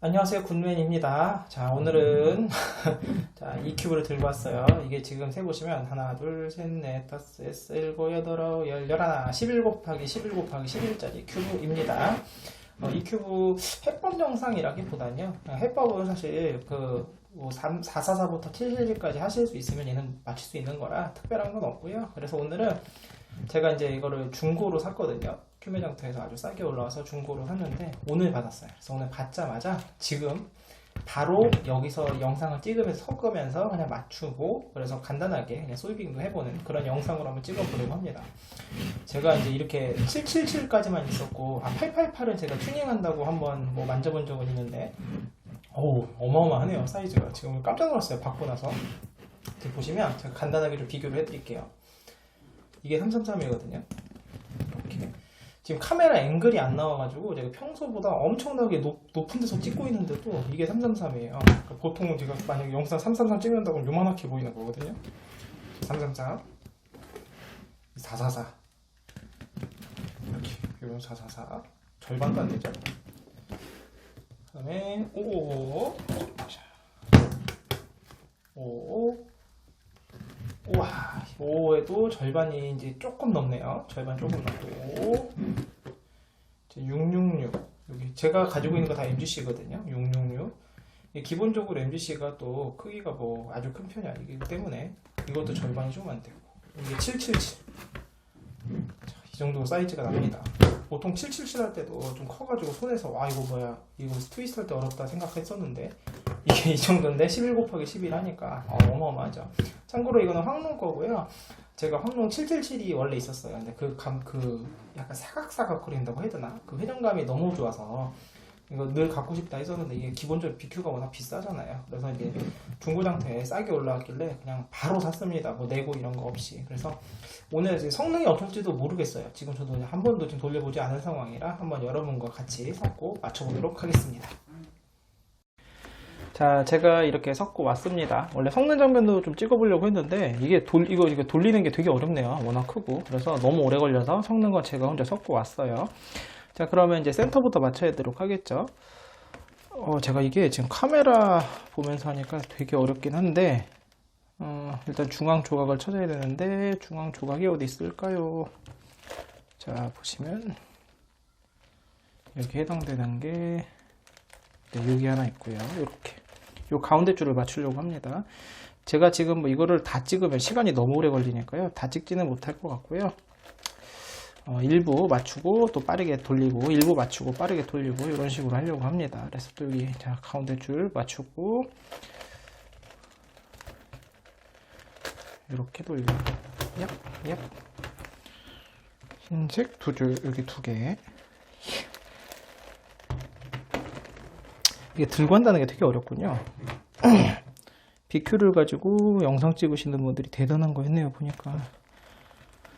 안녕하세요, 굿맨입니다. 자, 오늘은 자, EQ를 들고 왔어요. 이게 지금 세보시면 하나, 둘, 셋, 넷, 다섯, 여섯, 일곱, 여덟, 아홉, 열, 열하나, 11 곱하기 11 곱하기 11짜리 큐브입니다. 이 큐브 해법 영상이라기보다는요, 해법은 사실 뭐 444부터 777까지 하실 수 있으면 얘는 맞출 수 있는 거라 특별한 건 없고요. 그래서 오늘은 제가 이제 이거를 중고로 샀거든요. 큐메장터에서 아주 싸게 올라와서 중고로 샀는데 오늘 받았어요. 그래서 오늘 받자마자 지금 바로 여기서 영상을 찍으면서 섞으면서 그냥 맞추고, 그래서 간단하게 그냥 솔빙도 해보는 그런 영상으로 한번 찍어보려고 합니다. 제가 이제 이렇게 777까지만 있었고, 888은 제가 튜닝한다고 한번 뭐 만져본 적은 있는데, 어우, 어마어마하네요, 사이즈가. 지금 깜짝 놀랐어요, 받고 나서. 지금 보시면 제가 간단하게 좀 비교를 해드릴게요. 이게 333이거든요. 이렇게. 지금 카메라 앵글이 안 나와가지고 제가 평소보다 엄청나게 높은 데서 찍고 있는데도 이게 333이에요. 그러니까 보통 제가 만약에 영상 333 찍는다고 하면 요만하게 보이는 거거든요. 333, 444, 이렇게, 요런 444 절반도 안 되죠. 그 다음에 555, 555, 우와, 5에도 절반이 이제 조금 넘네요. 절반 조금 넘고, 666, 여기 제가 가지고 있는 거 다 MGC거든요. 666. 기본적으로 MGC가 또 크기가 뭐 아주 큰 편이 아니기 때문에 이것도 절반이 좀 안 되고, 이게 777. 자, 이 정도 사이즈가 납니다. 보통 777 할 때도 좀 커가지고 손에서 와, 이거 뭐야, 이거 트위스트 할 때 어렵다 생각했었는데, 이게 이 정도인데 11 곱하기 11 하니까 어마어마하죠. 참고로 이거는 황농 거고요. 제가 황농 777이 원래 있었어요. 근데 약간 사각사각 거린다고 해야 되나? 그 회전감이 너무 좋아서 이거 늘 갖고 싶다 했었는데, 이게 기본적으로 BQ가 워낙 비싸잖아요. 그래서 이제 중고장터에 싸게 올라왔길래 그냥 바로 샀습니다. 뭐 내고 이런 거 없이. 그래서 오늘 이제 성능이 어떨지도 모르겠어요. 지금 저도 한 번도 지금 돌려보지 않은 상황이라 한번 여러분과 같이 섞고 맞춰보도록 하겠습니다. 자, 제가 이렇게 섞고 왔습니다. 원래 섞는 장면도 좀 찍어보려고 했는데 이게 이거 돌리는 게 되게 어렵네요. 워낙 크고. 그래서 너무 오래 걸려서 섞는 건 제가 혼자 섞고 왔어요. 자, 그러면 이제 센터부터 맞춰야 되도록 하겠죠. 제가 이게 지금 카메라 보면서 하니까 되게 어렵긴 한데, 일단 중앙 조각을 찾아야 되는데, 중앙 조각이 어디 있을까요? 자, 보시면 여기 해당되는 게 여기 하나 있고요. 이렇게 요 가운데 줄을 맞추려고 합니다. 제가 지금 뭐 이거를 다 찍으면 시간이 너무 오래 걸리니까요, 다 찍지는 못할 것 같고요. 일부 맞추고 또 빠르게 돌리고, 일부 맞추고 빠르게 돌리고, 이런 식으로 하려고 합니다. 그래서 또 여기 자 가운데 줄 맞추고 이렇게 돌리고, 얍. 흰색 두 줄, 여기 두 개. 이게 들고 한다는 게 되게 어렵군요. BQ를 가지고 영상 찍으시는 분들이 대단한 거 했네요, 보니까.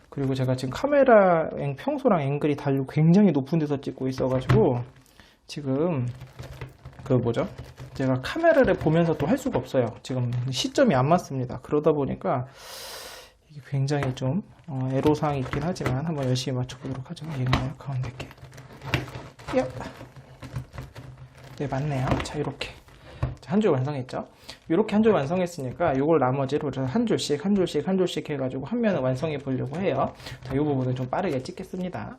그리고 제가 지금 카메라 평소랑 앵글이 다르고 굉장히 높은 데서 찍고 있어가지고 지금 제가 카메라를 보면서 또 할 수가 없어요. 지금 시점이 안 맞습니다. 그러다 보니까 이게 굉장히 좀 애로사항이 있긴 하지만 한번 열심히 맞춰보도록 하죠. 얘가 가운데 게. 네, 맞네요. 자, 이렇게 한 줄 완성했죠. 이렇게 한 줄 완성했으니까 이걸 나머지로 한 줄씩 해가지고 한 면을 완성해 보려고 해요. 자, 이 부분은 좀 빠르게 찍겠습니다.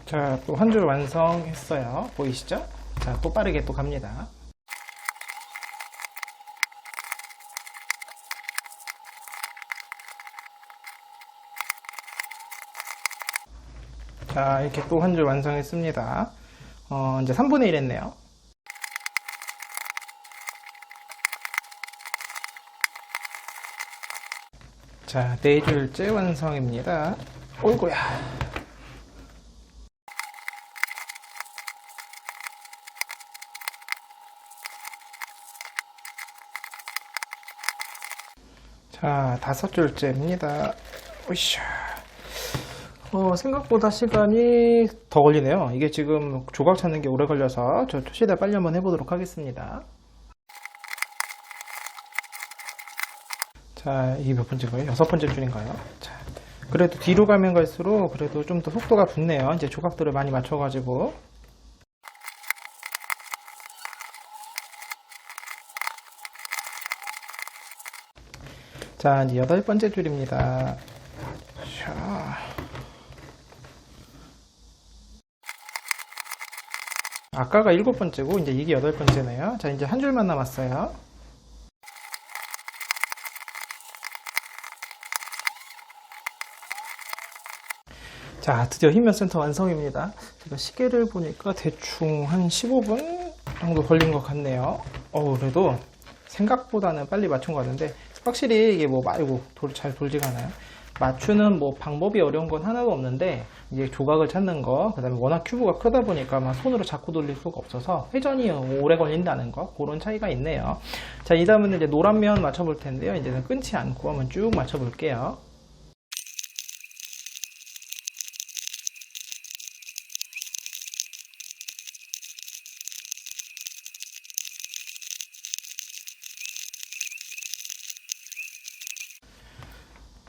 자, 또 한 줄 완성했어요. 보이시죠? 자, 또 빠르게 또 갑니다. 자, 이렇게 또 한 줄 완성했습니다. 이제 3분의 1 했네요. 자, 4줄째 완성입니다. 어이구야. 자, 5줄째입니다. 오이샤. 생각보다 시간이 더 걸리네요. 이게 지금 조각 찾는 게 오래 걸려서 저 최대한 빨리 한번 해보도록 하겠습니다. 자, 이게 몇 번째 거예요? 6번째 줄인가요? 자, 그래도 뒤로 가면 갈수록 그래도 좀 더 속도가 붙네요. 이제 조각들을 많이 맞춰가지고. 자, 이제 8번째 줄입니다. 자. 아까가 7번째고 이제 이게 8번째네요. 자, 이제 한 줄만 남았어요. 자, 드디어 흰면 센터 완성입니다. 제가 시계를 보니까 대충 한 15분 정도 걸린 것 같네요. 그래도 생각보다는 빨리 맞춘 것 같은데 확실히 이게 뭐 말고 잘 돌지가 않아요. 맞추는 뭐 방법이 어려운 건 하나도 없는데 이제 조각을 찾는 거, 그 다음에 워낙 큐브가 크다 보니까 막 손으로 잡고 돌릴 수가 없어서 회전이 오래 걸린다는 거, 그런 차이가 있네요. 자, 이 다음은 이제 노란 면 맞춰볼 텐데요. 이제는 끊지 않고 한번 쭉 맞춰볼게요.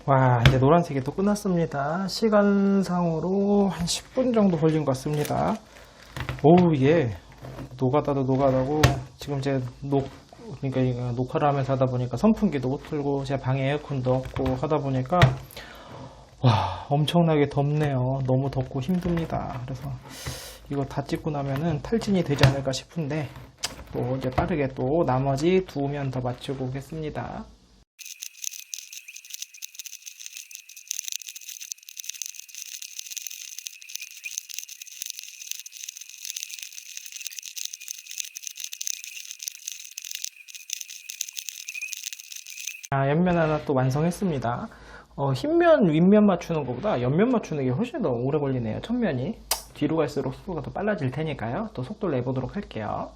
와, 이제 노란색이 또 끝났습니다. 시간상으로 한 10분 정도 걸린 것 같습니다. 오우, 예. 노가다도 노가다고, 지금 그러니까 이거 녹화를 하면서 하다 보니까 선풍기도 못 틀고, 제 방에 에어컨도 없고 하다 보니까, 와, 엄청나게 덥네요. 너무 덥고 힘듭니다. 그래서 이거 다 찍고 나면은 탈진이 되지 않을까 싶은데, 또 이제 빠르게 또 나머지 2면 더 맞추고 오겠습니다. 옆면 하나 또 완성했습니다. 흰면, 윗면 맞추는 것보다 옆면 맞추는 게 훨씬 더 오래 걸리네요. 첫면이. 뒤로 갈수록 속도가 더 빨라질 테니까요. 또 속도를 내보도록 할게요.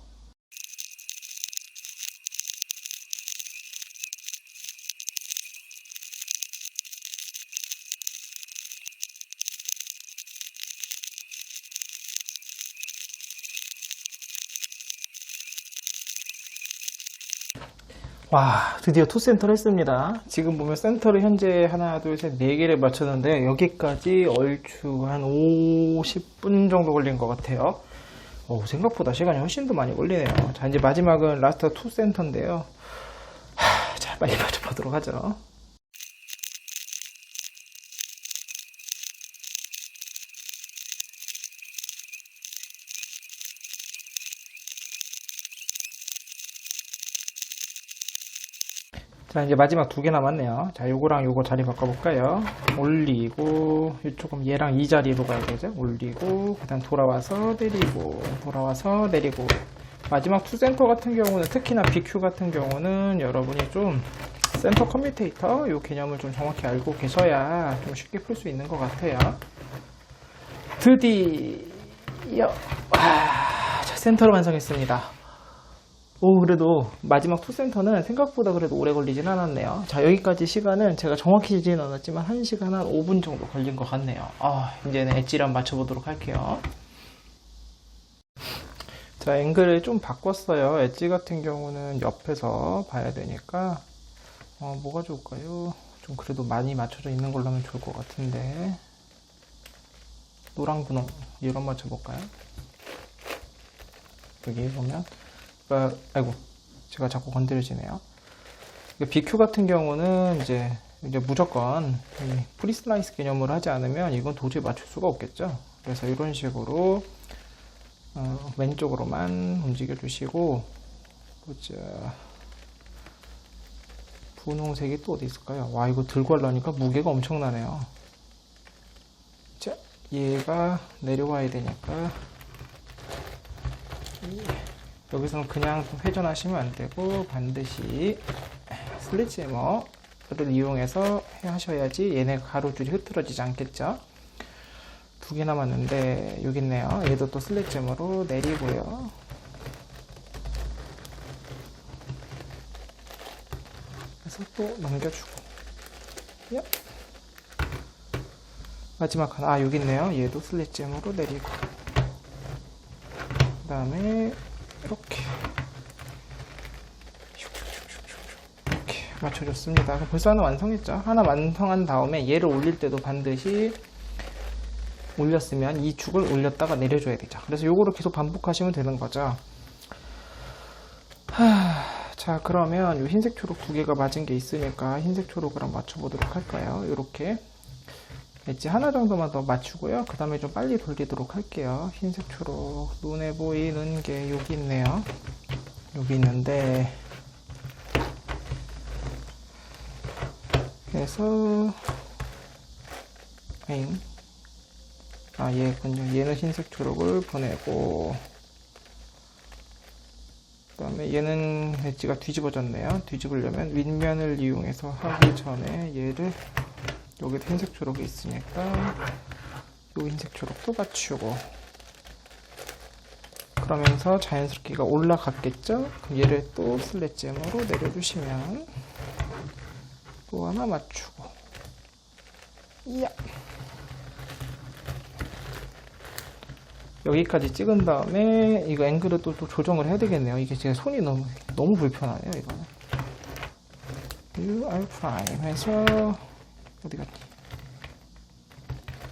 와, 드디어 투센터를 했습니다. 지금 보면 센터를 현재 하나, 둘, 셋, 4개를 맞췄는데 여기까지 얼추 한 50분 정도 걸린 것 같아요. 생각보다 시간이 훨씬 더 많이 걸리네요. 자, 이제 마지막은 라스트 투센터인데요. 자, 빨리 맞춰보도록 하죠. 자, 이제 마지막 2개 남았네요. 자, 요거랑 요거 자리 바꿔볼까요? 올리고, 조금 얘랑 이 자리로 가야 되죠? 올리고, 그 다음 돌아와서 내리고, 돌아와서 내리고. 마지막 투센터 같은 경우는, 특히나 BQ 같은 경우는 여러분이 좀 센터 커뮤테이터 요 개념을 좀 정확히 알고 계셔야 좀 쉽게 풀 수 있는 것 같아요. 드디어, 자, 센터를 완성했습니다. 그래도 마지막 투센터는 생각보다 그래도 오래 걸리진 않았네요. 자, 여기까지 시간은 제가 정확히 재지는 않았지만 1시간 한 5분 정도 걸린 것 같네요. 이제는 엣지를 한번 맞춰보도록 할게요. 자, 앵글을 좀 바꿨어요. 엣지 같은 경우는 옆에서 봐야 되니까 뭐가 좋을까요? 좀 그래도 많이 맞춰져 있는 걸로 하면 좋을 것 같은데 노랑 분홍 이런 맞춰볼까요? 여기 보면 아이고, 제가 자꾸 건드려지네요. BQ 같은 경우는 이제 무조건 프리슬라이스 개념으로 하지 않으면 이건 도저히 맞출 수가 없겠죠. 그래서 이런 식으로 왼쪽으로만 움직여 주시고, 보자. 분홍색이 또 어디 있을까요? 와, 이거 들고 하려니까 무게가 엄청나네요. 자, 얘가 내려와야 되니까 여기서는 그냥 회전하시면 안 되고 반드시 슬릿지머를 이용해서 하셔야지 얘네 가로줄이 흐트러지지 않겠죠. 2개 남았는데 여기 있네요. 얘도 또 슬릿지머로 내리고요. 그래서 또 넘겨주고. 마지막 하나, 여기 있네요. 얘도 슬래지엠으로 내리고, 그 다음에 이렇게 맞춰줬습니다. 벌써 하나 완성했죠. 하나 완성한 다음에 얘를 올릴 때도 반드시 올렸으면 이 축을 올렸다가 내려줘야 되죠. 그래서 요거를 계속 반복하시면 되는 거죠. 자, 그러면 요 흰색 초록 두 개가 맞은 게 있으니까 흰색 초록을 한번 맞춰보도록 할까요? 요렇게 엣지 하나 정도만 더 맞추고요. 그 다음에 좀 빨리 돌리도록 할게요. 흰색 초록 눈에 보이는 게 여기 있네요. 여기 있는데, 그래서 얘군요. 얘는 흰색 초록을 보내고, 그 다음에 얘는 엣지가 뒤집어졌네요. 뒤집으려면 윗면을 이용해서 하기 전에 얘를, 여기도 흰색 초록이 있으니까 요 흰색 초록도 맞추고, 그러면서 자연스럽게 얘가 올라갔겠죠? 그럼 얘를 또 슬래지엠으로 내려주시면 또 하나 맞추고, 이야! 여기까지 찍은 다음에 이거 앵글을 또 조정을 해야 되겠네요. 이게 제 손이 너무 불편하네요. 이거는 UR' 해서 어디 갔지?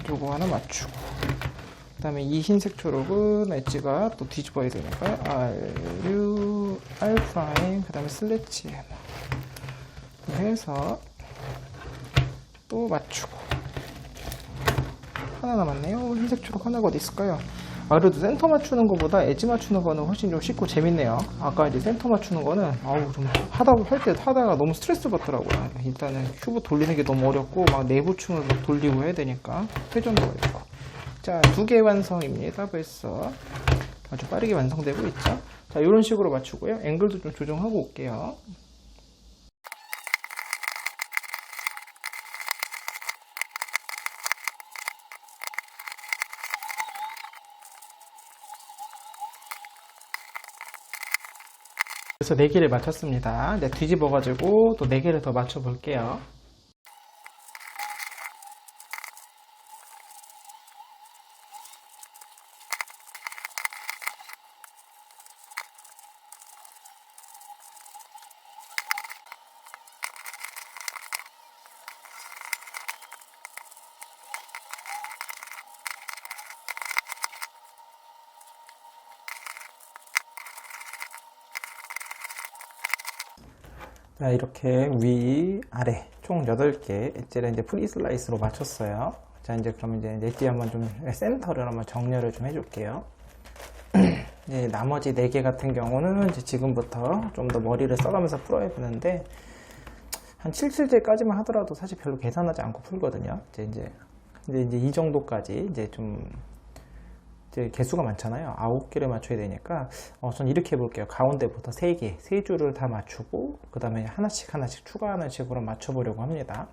요거 하나 맞추고, 그 다음에 이 흰색 초록은 엣지가 또 뒤집어야 되니까 RU R' 그 다음에 슬래치 해서 또 맞추고, 하나 남았네요. 흰색 초록 하나가 어디 있을까요? 그래도 센터 맞추는 것보다 엣지 맞추는 거는 훨씬 좀 쉽고 재밌네요. 아까 이제 센터 맞추는 거는 좀 하다가 너무 스트레스 받더라고요. 일단은 큐브 돌리는 게 너무 어렵고 막 내부층을 막 돌리고 해야 되니까 회전도 어렵고. 자, 2개 완성입니다. 벌써 아주 빠르게 완성되고 있죠. 자, 이런 식으로 맞추고요. 앵글도 좀 조정하고 올게요. 그래서 4개를 맞췄습니다. 네, 뒤집어가지고 또 4개를 더 맞춰볼게요. 자, 이렇게 위, 아래 총 8개 엣지를 이제 프리 슬라이스로 맞췄어요. 자, 이제 그러면 이제 엣지 한번 좀 센터를 한번 정렬을 좀 해줄게요. 이제 나머지 4개 같은 경우는 이제 지금부터 좀 더 머리를 써가면서 풀어야 되는데, 한 7칠제까지만 하더라도 사실 별로 계산하지 않고 풀거든요. 이제 이 정도까지 이제 좀 이제 개수가 많잖아요. 9개를 맞춰야 되니까 전 이렇게 해볼게요. 가운데부터 3개, 3줄을 다 맞추고 그 다음에 하나씩 추가하는 식으로 맞춰보려고 합니다.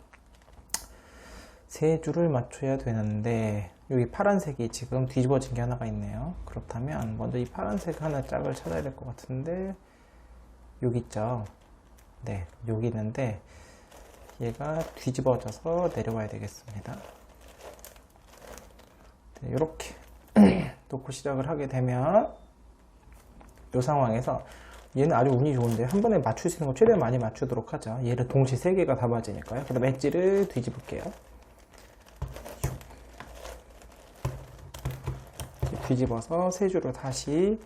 3줄을 맞춰야 되는데 여기 파란색이 지금 뒤집어진 게 하나가 있네요. 그렇다면 먼저 이 파란색 하나 짝을 찾아야 될 것 같은데, 여기 있죠. 네, 여기 있는데 얘가 뒤집어져서 내려와야 되겠습니다. 네, 이렇게 놓고 시작을 하게 되면 이 상황에서 얘는 아주 운이 좋은데 한 번에 맞출 수 있는 거 최대한 많이 맞추도록 하죠. 얘를 동시에 3개가 다 맞으니까요. 그 다음 엣지를 뒤집을게요. 뒤집어서 3줄을 다시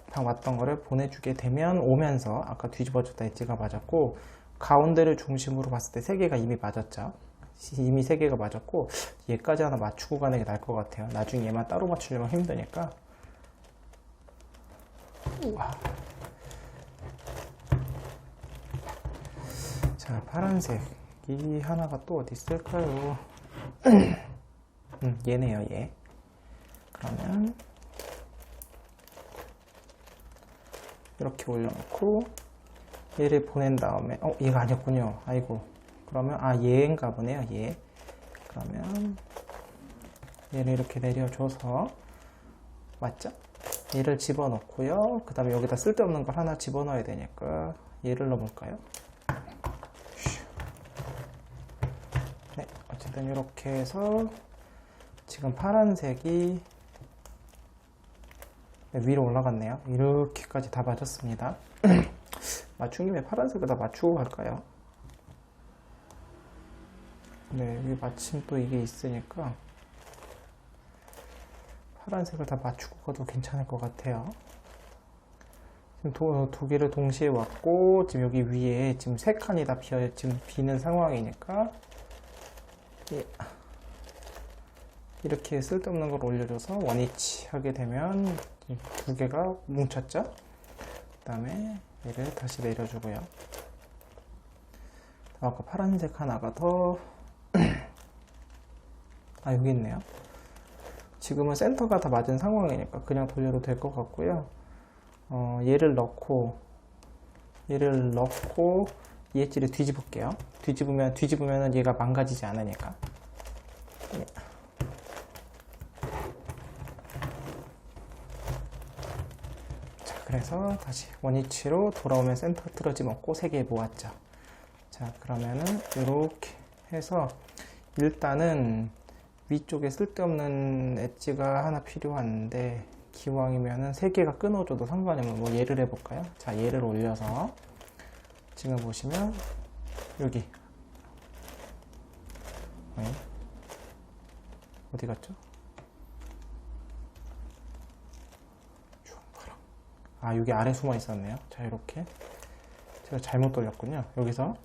다 왔던 거를 보내주게 되면 오면서 아까 뒤집어졌다 엣지가 맞았고, 가운데를 중심으로 봤을 때 3개가 이미 맞았죠. 이미 3개가 맞았고 얘까지 하나 맞추고 가는 게 나을 것 같아요. 나중에 얘만 따로 맞추려면 힘드니까. 우와. 자, 파란색이 하나가 또 어디 있을까요? 얘네요, 얘. 그러면 이렇게 올려놓고 얘를 보낸 다음에 얘가 아니었군요. 아이고. 그러면 얘인가 보네요. 얘. 그러면 얘를 이렇게 내려줘서, 맞죠? 얘를 집어넣고요. 그 다음에 여기다 쓸데없는 걸 하나 집어넣어야 되니까 얘를 넣어볼까요? 네, 어쨌든 이렇게 해서 지금 파란색이 위로 올라갔네요. 이렇게까지 다 맞았습니다. 맞춘 김에 파란색을 다 맞추고 갈까요? 네, 여기 마침 또 이게 있으니까 파란색을 다 맞추고 가도 괜찮을 것 같아요. 지금 두 개를 동시에 왔고, 지금 여기 위에 지금 세 칸이 다 지금 비는 상황이니까, 이렇게 쓸데없는 걸 올려줘서 원위치 하게 되면 두 개가 뭉쳤죠? 그 다음에 얘를 다시 내려주고요. 아까 파란색 하나가 더, 여기 있네요. 지금은 센터가 다 맞은 상황이니까 그냥 돌려도 될 것 같고요. 얘를 넣고 이 엣지를 뒤집을게요. 뒤집으면 얘가 망가지지 않으니까. 예. 자, 그래서 다시 원위치로 돌아오면 센터 틀어짐 없고 3개 모았죠. 자, 그러면은 이렇게 해서 일단은 위쪽에 쓸데없는 엣지가 하나 필요한데, 기왕이면은 3개가 끊어줘도 상관이 없는, 뭐 얘를 해볼까요? 자, 얘를 올려서 지금 보시면 여기 어디 갔죠? 주황파랑, 여기 아래 숨어 있었네요. 자, 이렇게 제가 잘못 돌렸군요. 여기서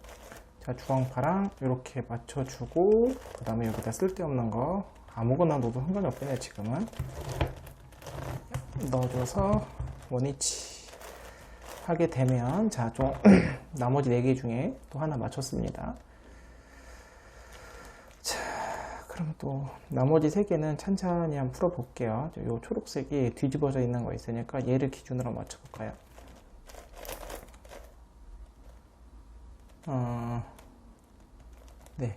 자, 주황파랑 이렇게 맞춰주고, 그 다음에 여기다 쓸데없는 거 아무거나 넣어도 상관이 없겠네요. 지금은 넣어줘서 원위치 하게 되면, 자, 좀 나머지 4개 중에 또 하나 맞췄습니다. 자, 그럼 또 나머지 3개는 찬찬히 한번 풀어볼게요. 요 초록색이 뒤집어져 있는 거 있으니까 얘를 기준으로 맞춰볼까요? 네.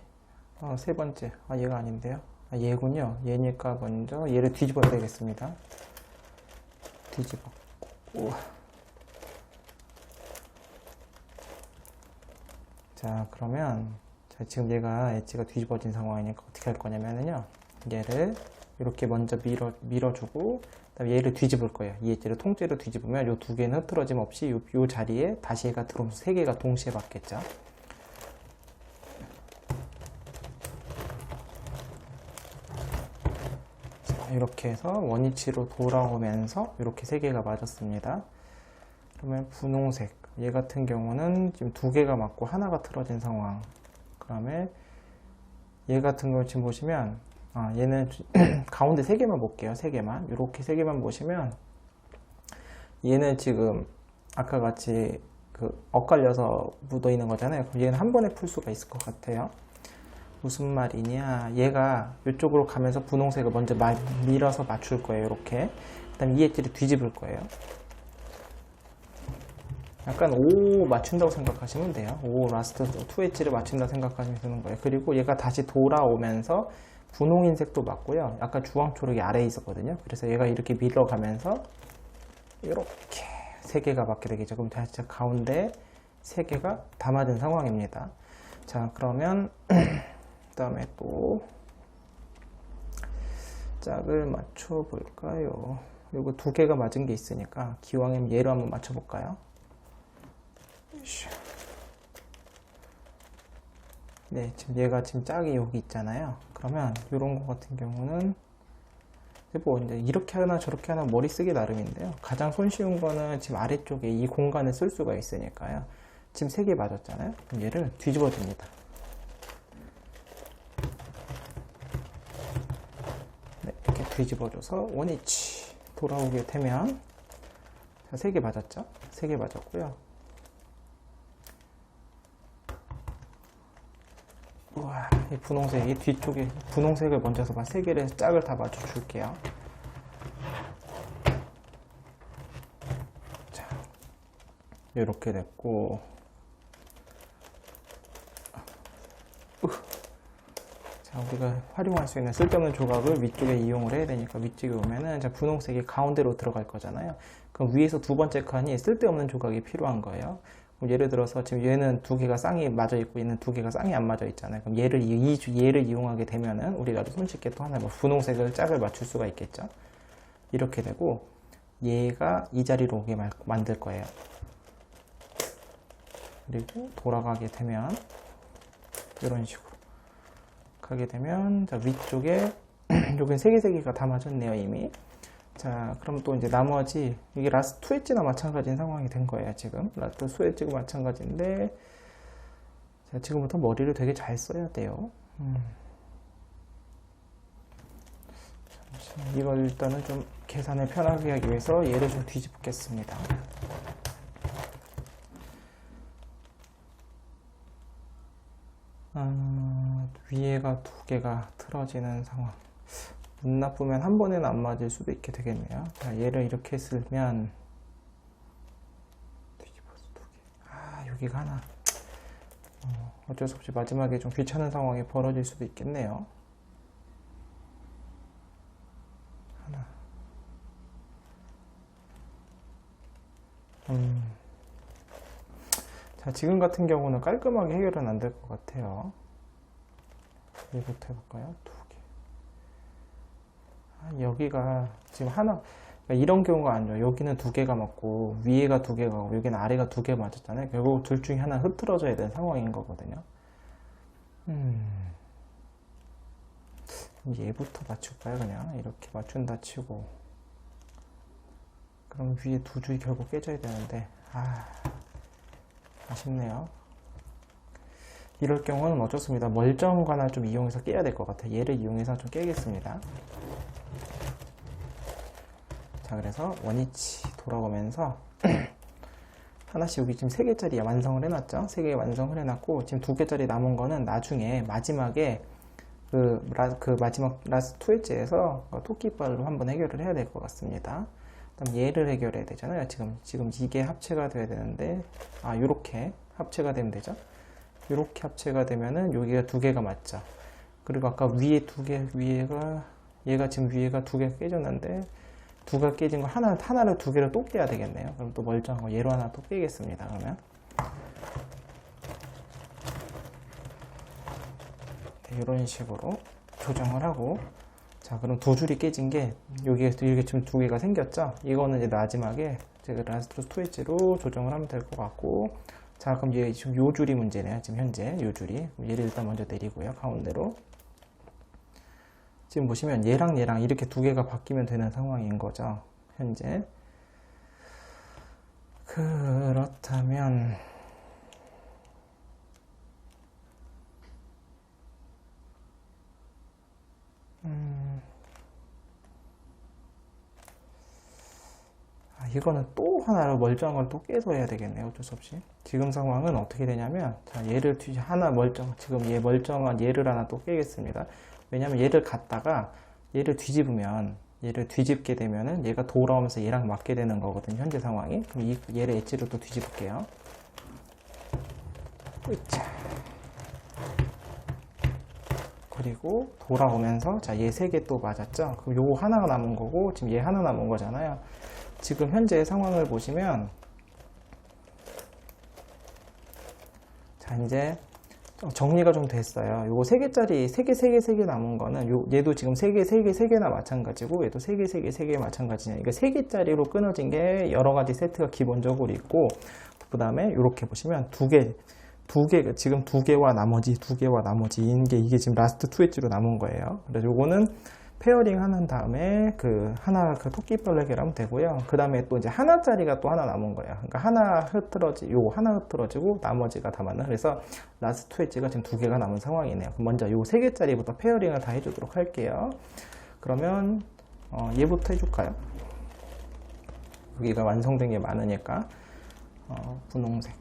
세 번째. 얘가 아닌데요. 얘군요. 얘니까 먼저 얘를 뒤집어야 되겠습니다. 뒤집었고. 자, 그러면, 지금 얘가 엣지가 뒤집어진 상황이니까 어떻게 할 거냐면요. 얘를 이렇게 먼저 밀어주고, 그다음에 얘를 뒤집을 거예요. 이 엣지를 통째로 뒤집으면 요 2개는 흐트러짐 없이 요 자리에 다시 얘가 들어오면서 3개가 동시에 맞겠죠. 이렇게 해서 원위치로 돌아오면서 이렇게 3개가 맞았습니다. 그러면 분홍색, 얘 같은 경우는 지금 2개가 맞고 하나가 틀어진 상황. 그 다음에 얘 같은 경우 지금 보시면, 얘는 가운데 3개만 볼게요. 3개만. 이렇게 3개만 보시면, 얘는 지금 아까 같이 엇갈려서 묻어 있는 거잖아요. 그럼 얘는 한 번에 풀 수가 있을 것 같아요. 무슨 말이냐, 얘가 이쪽으로 가면서 분홍색을 먼저 밀어서 맞출 거예요. 이렇게. 그 다음에 이 엣지를 뒤집을 거예요. 약간 5 맞춘다고 생각하시면 돼요. 5 라스트 2 엣지를 맞춘다 생각하시면 되는 거예요. 그리고 얘가 다시 돌아오면서 분홍흰색도 맞고요. 약간 주황초록이 아래에 있었거든요. 그래서 얘가 이렇게 밀어가면서 이렇게 3개가 맞게 되겠죠. 그럼 다시 가운데 3개가 다 맞은 상황입니다. 자, 그러면 그 다음에 또 짝을 맞춰 볼까요? 요거 2개가 맞은 게 있으니까 기왕이면 얘로 한번 맞춰 볼까요? 네, 지금 얘가 지금 짝이 여기 있잖아요. 그러면 이런 거 같은 경우는 뭐 이제 이렇게 하나 저렇게 하나 머리 쓰기 나름인데요. 가장 손쉬운 거는 지금 아래쪽에 이 공간을 쓸 수가 있으니까요. 지금 3개 맞았잖아요. 그럼 얘를 뒤집어 줍니다. 네, 이렇게 뒤집어줘서 원위치 돌아오게 되면, 자, 3개 맞았죠? 3개 맞았고요. 우와, 이 분홍색, 이 뒤쪽에 분홍색을 먼저 해서 3개를 짝을 다 맞춰줄게요. 자, 이렇게 됐고, 자, 우리가 활용할 수 있는 쓸데없는 조각을 위쪽에 이용을 해야 되니까 위쪽에 오면은, 자, 분홍색이 가운데로 들어갈 거잖아요. 그럼 위에서 2번째 칸이 쓸데없는 조각이 필요한 거예요. 그럼 예를 들어서 지금 얘는 두 개가 쌍이 맞아 있고 얘는 두 개가 쌍이 안 맞아 있잖아요. 그럼 얘를 이용하게 되면은 우리가 손쉽게 또 하나 뭐 분홍색을 짝을 맞출 수가 있겠죠. 이렇게 되고 얘가 이 자리로 오게 만들 거예요. 그리고 돌아가게 되면 이런 식으로 가게 되면 자 위쪽에 여긴 세 개가 다 맞았네요 이미. 자 그럼 또 이제 나머지 이게 라스트 2 엣지나 마찬가지인 상황이 된 거예요. 지금 라스트 2 엣지가 마찬가지인데 자 지금부터 머리를 되게 잘 써야 돼요. 잠시만, 이걸 일단은 좀 계산을 편하게 하기 위해서 얘를 좀 뒤집겠습니다. 위에가 두 개가 틀어지는 상황. 운 나쁘면 한 번에는 안 맞을 수도 있게 되겠네요. 자, 얘를 이렇게 쓰면 뒤집어서 두 개. 여기가 하나. 어쩔 수 없이 마지막에 좀 귀찮은 상황이 벌어질 수도 있겠네요. 하나. 자, 지금 같은 경우는 깔끔하게 해결은 안 될 것 같아요. 얘부터 해볼까요? 두 개. 여기가 지금 하나, 그러니까 이런 경우가 안 좋아요. 여기는 두 개가 맞고, 위에가 두 개가 맞고, 여기는 아래가 두 개 맞았잖아요. 결국 둘 중에 하나 흐트러져야 되는 상황인 거거든요. 얘부터 맞출까요? 그냥 이렇게 맞춘다 치고. 그럼 위에 두 줄이 결국 깨져야 되는데, 아쉽네요. 이럴 경우는 어쩌습니다. 멀쩡관을 좀 이용해서 깨야 될 것 같아요. 얘를 이용해서 좀 깨겠습니다. 자, 그래서 원위치 돌아오면서 하나씩 여기 지금 3개짜리 완성을 해놨죠. 3개 완성을 해놨고 지금 2개짜리 남은 거는 나중에 마지막에 그 마지막 라스트 2 엣지에서 토끼발로 한번 해결을 해야 될 것 같습니다. 그다음 얘를 해결해야 되잖아요. 지금 이게 합체가 돼야 되는데 요렇게 합체가 되면 되죠. 요렇게 합체가 되면은 여기가 두 개가 맞죠. 그리고 아까 위에 두 개, 얘가 지금 위에가 두 개가 깨졌는데 두 개가 깨진 거 하나를 두 개를 또 깨야 되겠네요. 그럼 또 멀쩡한 거 얘로 하나 또 깨겠습니다. 그러면 네, 이런 식으로 조정을 하고 자 그럼 두 줄이 깨진 게 여기에 지금 두 개가 생겼죠. 이거는 이제 마지막에 제가 라스트 2 엣지로 조정을 하면 될 것 같고 자 그럼 얘 지금 요 줄이 문제네요. 지금 현재 요 줄이 얘를 일단 먼저 내리고요. 가운데로 지금 보시면 얘랑 이렇게 두 개가 바뀌면 되는 상황인 거죠. 현재 그렇다면 이거는 또 하나를 멀쩡한 걸 또 깨서 해야 되겠네요. 어쩔 수 없이. 지금 상황은 어떻게 되냐면, 자, 얘를 지금 얘 멀쩡한 얘를 하나 또 깨겠습니다. 왜냐면 얘를 갖다가 얘를 뒤집게 되면은 얘가 돌아오면서 얘랑 맞게 되는 거거든요. 현재 상황이. 그럼 얘를 엣지로 또 뒤집을게요. 으차. 그리고 돌아오면서 자, 얘 3개 또 맞았죠? 그럼 요거 하나가 남은 거고 지금 얘 하나 남은 거잖아요. 지금 현재 상황을 보시면 자 이제 정리가 좀 됐어요. 요거 3개짜리 3개 남은 거는 얘도 지금 3개나 마찬가지고 얘도 3개 마찬가지냐. 이거 3개짜리로 끊어진 게 여러 가지 세트가 기본적으로 있고 그 다음에 이렇게 보시면 지금 두 개와 나머지인 게 이게 지금 라스트 2 엣지로 남은 거예요. 그래서 요거는 페어링 하는 다음에 그 토끼벌 해결하면 되고요. 그 다음에 또 이제 하나짜리가 또 하나 남은 거예요. 그러니까 요거 하나 흐트러지고 나머지가 다 맞는. 그래서 라스트 2 엣지가 지금 2개가 남은 상황이네요. 먼저 요 3개짜리부터 페어링을 다 해주도록 할게요. 그러면 얘부터 해줄까요? 여기가 완성된 게 많으니까 분홍색.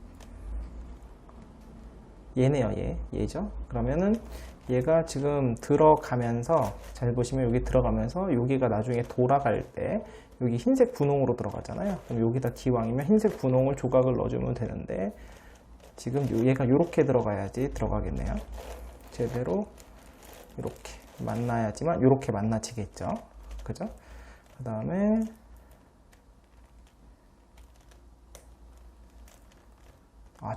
얘네요, 얘죠. 그러면은 얘가 지금 들어가면서 잘 보시면 여기 들어가면서 여기가 나중에 돌아갈 때 여기 흰색 분홍으로 들어가잖아요. 그럼 여기다 기왕이면 흰색 분홍을 조각을 넣어주면 되는데 지금 얘가 이렇게 들어가겠네요. 제대로 이렇게 만나야지만 이렇게 만나지겠죠. 그죠? 그 다음에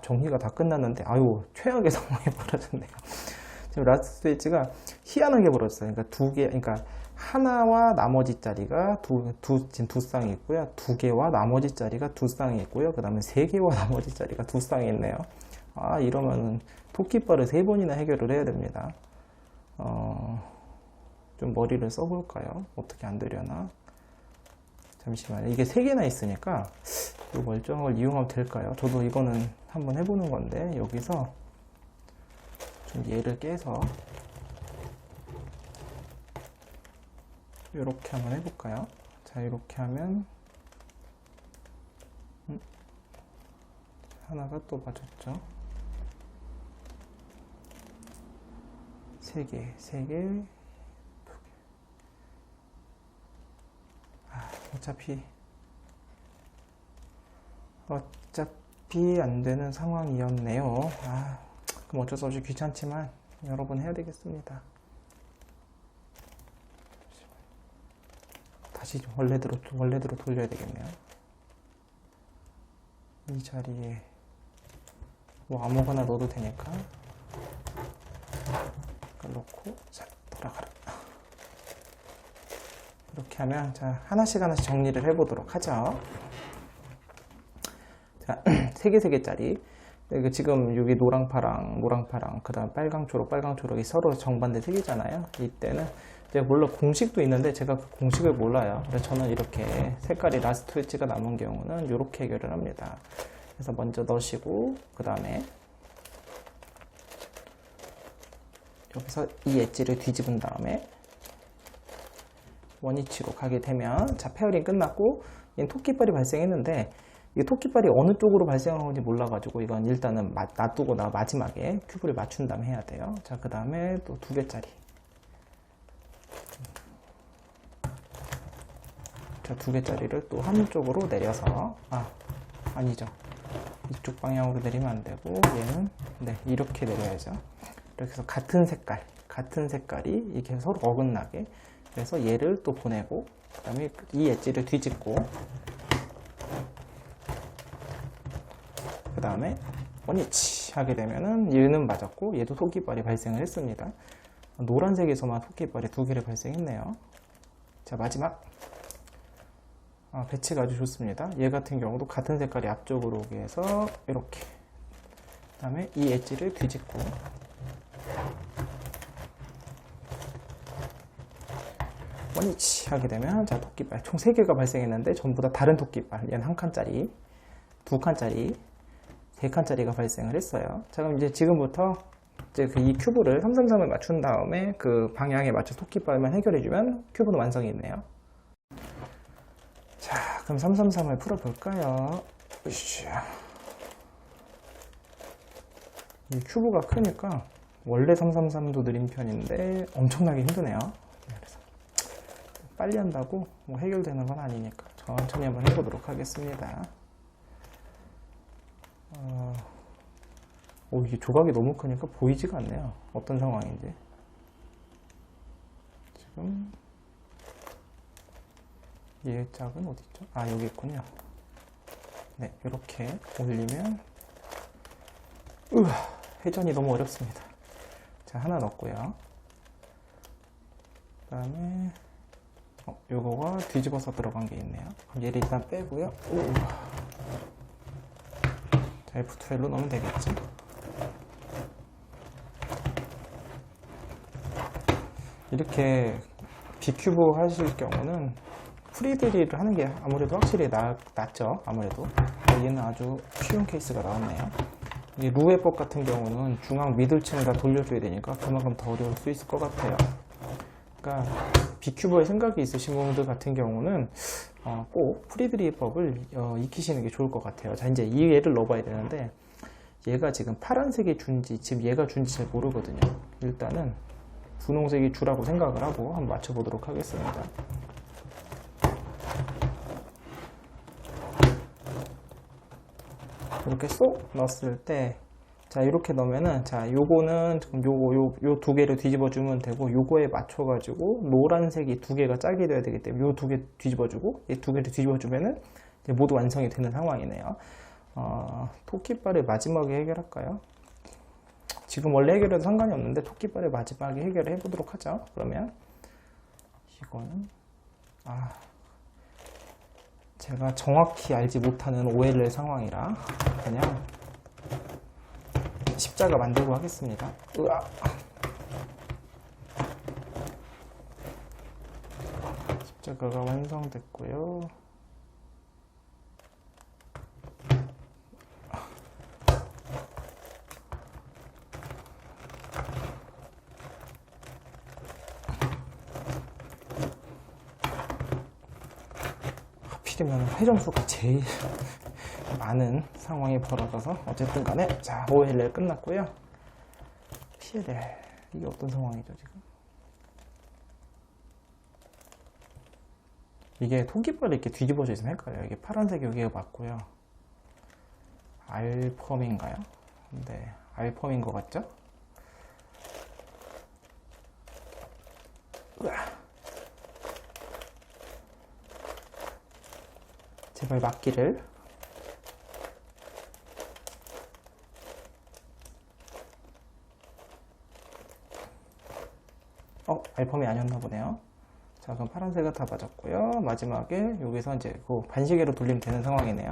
정리가 다 끝났는데, 아유, 최악의 상황이 벌어졌네요. 지금 라스트 스위치가 희한하게 벌어졌어요. 그러니까 그러니까 하나와 나머지 자리가 지금 두 쌍이 있고요. 두 개와 나머지 자리가 두 쌍이 있고요. 그 다음에 세 개와 나머지 자리가 두 쌍이 있네요. 이러면 토끼발을 세 번이나 해결을 해야 됩니다. 좀 머리를 써볼까요? 어떻게 안 되려나? 잠시만요. 이게 세 개나 있으니까 이 멀쩡한 걸 이용하면 될까요? 저도 이거는 한번 해보는 건데, 여기서 좀 얘를 깨서 이렇게 한번 해볼까요? 자, 이렇게 하면 하나가 또 맞았죠. 세 개, 두 개. 어차피 안 되는 상황이었네요. 그럼 어쩔 수 없이 귀찮지만 여러 번 해야 되겠습니다. 다시 원래대로 돌려야 되겠네요. 이 자리에 뭐 아무거나 넣어도 되니까 넣고, 자, 돌아가라. 이렇게 하면, 자, 하나씩 정리를 해보도록 하죠. 자, 세 개짜리. 지금 여기 노랑, 파랑, 그 다음 빨강, 초록이 서로 정반대 세 개잖아요. 이때는 제가 물론 공식도 있는데 제가 그 공식을 몰라요. 그래서 저는 이렇게 색깔이 라스트 스위치가 남은 경우는 이렇게 해결을 합니다. 그래서 먼저 넣으시고, 그 다음에 여기서 이 엣지를 뒤집은 다음에 원위치로 가게 되면, 자, 페어링 끝났고, 얘는 토끼발이 발생했는데, 이 토끼발이 어느 쪽으로 발생한 건지 몰라가지고, 이건 일단은 놔두고 마지막에 큐브를 맞춘 다음에 해야 돼요. 자, 그 다음에 또 두 개짜리. 자, 두 개짜리를 또 한쪽으로 내려서, 아니죠. 이쪽 방향으로 내리면 안 되고, 얘는, 네, 이렇게 내려야죠. 이렇게 해서 같은 색깔이 이렇게 서로 어긋나게, 그래서 얘를 또 보내고, 그 다음에 이 엣지를 뒤집고, 그 다음에 원위치 하게 되면은 얘는 맞았고, 얘도 토끼발이 발생을 했습니다. 노란색에서만 토끼발이 두 개를 발생했네요. 자, 마지막. 배치가 아주 좋습니다. 얘 같은 경우도 같은 색깔이 앞쪽으로 오게 해서 이렇게, 그 다음에 이 엣지를 뒤집고, 원위치 하게 되면, 자, 토끼발 총 3개가 발생했는데 전부 다 다른 토끼발, 얘는 한 칸짜리, 두 칸짜리, 세 칸짜리가 발생을 했어요. 자, 그럼 이제 지금부터 이제 이 큐브를 333을 맞춘 다음에 그 방향에 맞춰 토끼발만 해결해주면 큐브는 완성이 있네요. 자, 그럼 333을 풀어볼까요? 으쌰. 이 큐브가 크니까 원래 333도 느린 편인데 엄청나게 힘드네요. 그래서 빨리 한다고 뭐 해결되는 건 아니니까 천천히 한번 해보도록 하겠습니다. 이게 조각이 너무 크니까 보이지가 않네요. 어떤 상황인지. 지금 얘 짝은 어디 있죠? 여기 있군요. 네, 이렇게 올리면, 회전이 너무 어렵습니다. 자, 하나 넣고요. 그 다음에 요거가 뒤집어서 들어간 게 있네요. 그럼 얘를 일단 빼고요. 자, F12로 넣으면 되겠지. 이렇게 B큐브 하실 경우는 프리드릴을 하는 게 아무래도 확실히 낫죠. 아무래도. 얘는 아주 쉬운 케이스가 나왔네요. 이 루해법 같은 경우는 중앙 미들층을 다 돌려줘야 되니까 그만큼 더 어려울 수 있을 것 같아요. 그러니까 B큐브에 생각이 있으신 분들 같은 경우는 꼭 프리드릴법을 익히시는 게 좋을 것 같아요. 자, 이제 이 얘를 넣어봐야 되는데, 얘가 지금 파란색이 준지, 지금 얘가 준지 잘 모르거든요. 일단은 분홍색이 주라고 생각을 하고 한번 맞춰보도록 하겠습니다. 이렇게 쏙 넣었을 때, 자, 이렇게 넣으면은, 자, 요거는 요 두 개를 뒤집어주면 되고, 요거에 맞춰가지고 노란색이 두 개가 짝이 돼야 되기 때문에 요 두 개 뒤집어주고, 이 두 개를 뒤집어주면은 이제 모두 완성이 되는 상황이네요. 토끼발을 마지막에 해결할까요? 지금 원래 해결해도 상관이 없는데 토끼발을 마지막에 해결을 해보도록 하죠. 그러면 이거는 제가 정확히 알지 못하는 OLL 상황이라 그냥 십자가 만들고 하겠습니다. 십자가가 완성됐고요. 하필이면 회전수가 제일 많은 상황이 벌어져서 어쨌든 간에 자, OLL 끝났고요. PLL 이게 어떤 상황이죠 지금? 이게 토끼발이 이렇게 뒤집어져 있으면 헷갈려요. 이게 파란색 여기가 맞고요. 알펌인가요? 네, 알펌인 것 같죠? 제발 맞기를. 알펌이 아니었나 보네요. 자, 그럼 파란색은 다 맞았고요. 마지막에 여기서 이제 그 반시계로 돌리면 되는 상황이네요.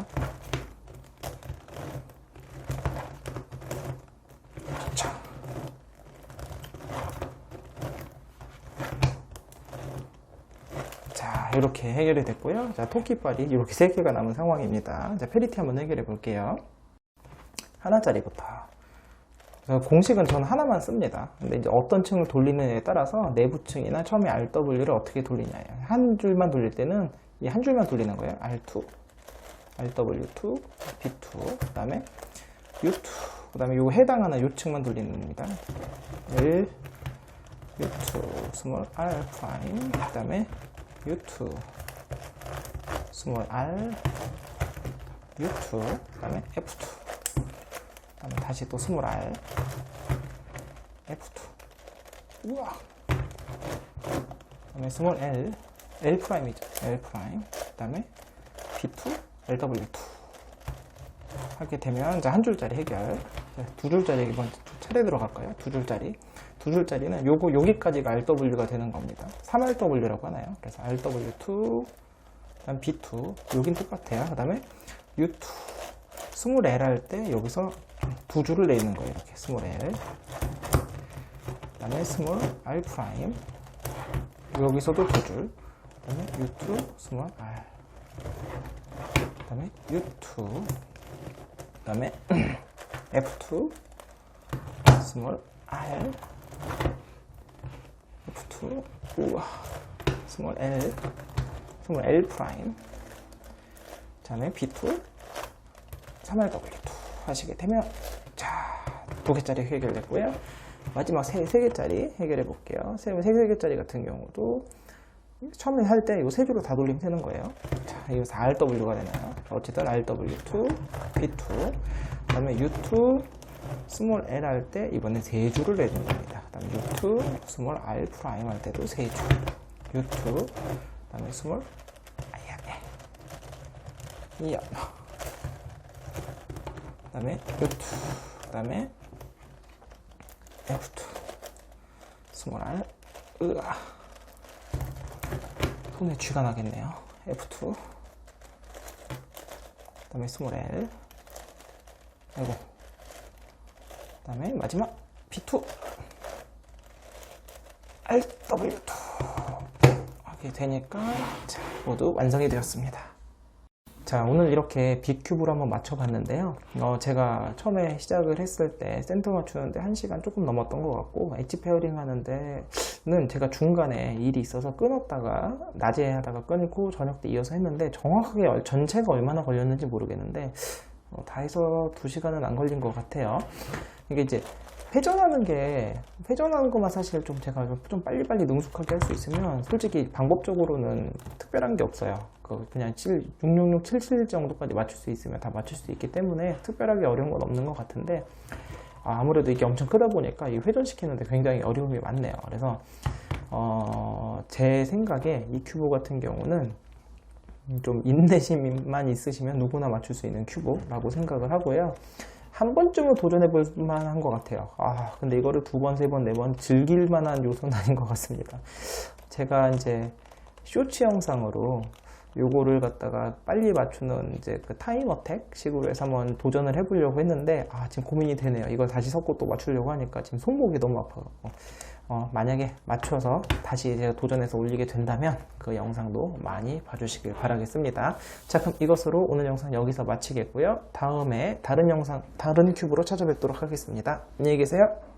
자, 이렇게 해결이 됐고요. 자, 토끼발이 이렇게 3개가 남은 상황입니다. 자, 페리티 한번 해결해 볼게요. 하나짜리부터. 공식은 저는 하나만 씁니다. 근데 이제 어떤 층을 돌리느냐에 따라서 내부층이나 처음에 RW를 어떻게 돌리냐예요. 한 줄만 돌릴 때는 이 한 줄만 돌리는 거예요. R2, RW2, B2, 그 다음에 U2, 그 다음에 요 해당하는 요 층만 돌리는 겁니다. L, U2, 스몰 R 프라임, 그 다음에 U2, 스몰 R, U2, 그 다음에 F2. 다시 또 스몰 R, F2, 우와, 그 다음에 스몰 L, L 프라임이죠. L 프라임, 그 다음에 B2, LW2 하게 되면 자, 한 줄짜리 해결. 두 줄짜리 이번 차례 들어갈까요? 두 줄짜리. 두 줄짜리는 요거 여기까지가 RW가 되는 겁니다. 3RW라고 하나요? 그래서 RW2, 그다음 B2, 여긴 똑같아요. 그 다음에 U2, 스몰 L 할 때 여기서 두 줄을 내는 거예요. 이렇게 스몰 L, 그 다음에 스몰 R 프라임, 여기서도 두 줄, 그 다음에 U2 스몰 R, 그 다음에 U2, 그 다음에 F2 스몰 R, F2, 우와, 스몰 L 프라임, 그 다음에 B2 3RW2 하시게 되면 자, 2개짜리 해결됐고요. 마지막 3개짜리 해결해 볼게요. 3개짜리 같은 경우도 처음에 할 때 이 3줄로 다 돌리면 되는 거예요. 자, 여기서 RW가 되나요? 어쨌든 RW2, B2, 그 다음에 U2, 스몰 L 할 때 이번엔 3줄을 내는 겁니다. 그 다음에 U2, 스몰 R 프라임 할 때도 3줄. U2, 그 다음에 스몰 이야. 그 다음에 U2, 그 다음에 F2, 스몰 R, 손에 쥐가 나겠네요. F2, 그 다음에 스몰 L, 아이고, 그 다음에 마지막 B2, RW2 하게 되니까 자, 모두 완성이 되었습니다. 자, 오늘 이렇게 B큐브로 한번 맞춰봤는데요. 제가 처음에 시작을 했을 때 센터 맞추는데 1시간 조금 넘었던 것 같고, 엣지 페어링 하는데는 제가 중간에 일이 있어서 끊었다가 낮에 하다가 끊고 저녁 때 이어서 했는데 정확하게 전체가 얼마나 걸렸는지 모르겠는데 다 해서 2시간은 안 걸린 것 같아요. 이게 이제 회전하는 것만 사실 좀 제가 좀 빨리빨리 능숙하게 할 수 있으면 솔직히 방법적으로는 특별한 게 없어요. 그냥 66677 정도까지 맞출 수 있으면 다 맞출 수 있기 때문에 특별하게 어려운 건 없는 것 같은데, 아무래도 이게 엄청 크다 보니까 이 회전시키는데 굉장히 어려움이 많네요. 그래서 제 생각에 이 큐브 같은 경우는 좀 인내심만 있으시면 누구나 맞출 수 있는 큐브라고 생각을 하고요. 한 번쯤은 도전해 볼 만한 것 같아요. 근데 이거를 두 번, 세 번, 네 번 즐길 만한 요소는 아닌 것 같습니다. 제가 이제 쇼츠 영상으로 요거를 갖다가 빨리 맞추는 이제 그 타임 어택 식으로 해서 한번 도전을 해보려고 했는데 지금 고민이 되네요. 이걸 다시 섞고 또 맞추려고 하니까 지금 손목이 너무 아파갖고 만약에 맞춰서 다시 제가 도전해서 올리게 된다면 그 영상도 많이 봐주시길 바라겠습니다. 자, 그럼 이것으로 오늘 영상 여기서 마치겠고요. 다음에 다른 영상, 다른 큐브로 찾아뵙도록 하겠습니다. 안녕히 계세요.